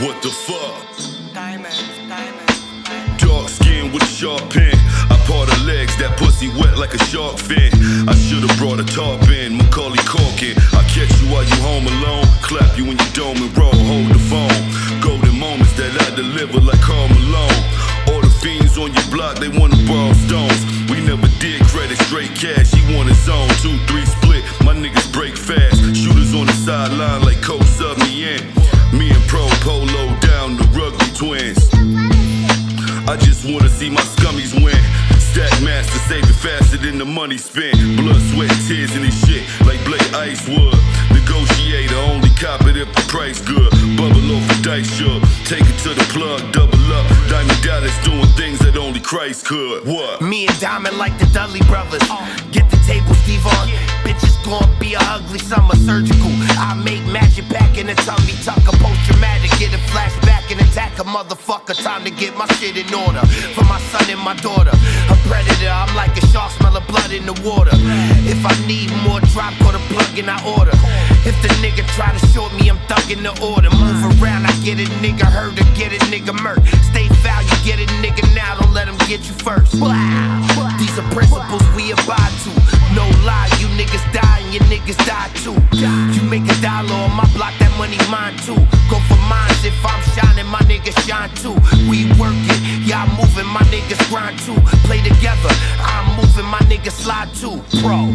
What the fuck? Diamonds. Dark skin with a sharp pen. I part her legs, that pussy wet like a shark fin. I should've brought a tarp in, Macaulay Culkin. I catch you while you home alone, clap you in your dome and roll, hold the phone. Golden moments that I deliver like Karl Malone. All the fiends on your block, they wanna borrow stones. We never did credit, straight cash, he want his own. 2-3 split, my niggas break fast. Shooters on the sideline like Coach sub me in. Me and Pro Polo down the rugby twins. I just wanna see my scummies win. Stack master, save it faster than the money spent. Blood, sweat, tears in this shit like Blake Icewood. Negotiator, only cop it if the price good. Bubble off a dice shook, take it to the plug, double up. Diamond Dallas doing things that only Christ could. What? Me and Diamond like the Dudley brothers. Get the table, Steve on. Bitches gon' be a ugly summer surgical. I make magic back in the tummy tucker. Post-traumatic, get a flashback and attack a motherfucker. Time to get my shit in order for my son and my daughter. A predator, I'm like a shark, smell of blood in the water. If I need more drop, go to plug and I order. If the nigga try to short me, I'm thugging the order. Move around, I get a nigga hurt or get a nigga murked. Stay foul, you get a nigga now, don't let him get you first. These are principles we abide to. No lie, you niggas die and your niggas die too. You make a dollar on my block, that money mine too. Go for mines, if I'm shining, my niggas shine too. We working, y'all moving, my niggas grind too. Play together, I'm moving, my niggas slide too. Pro.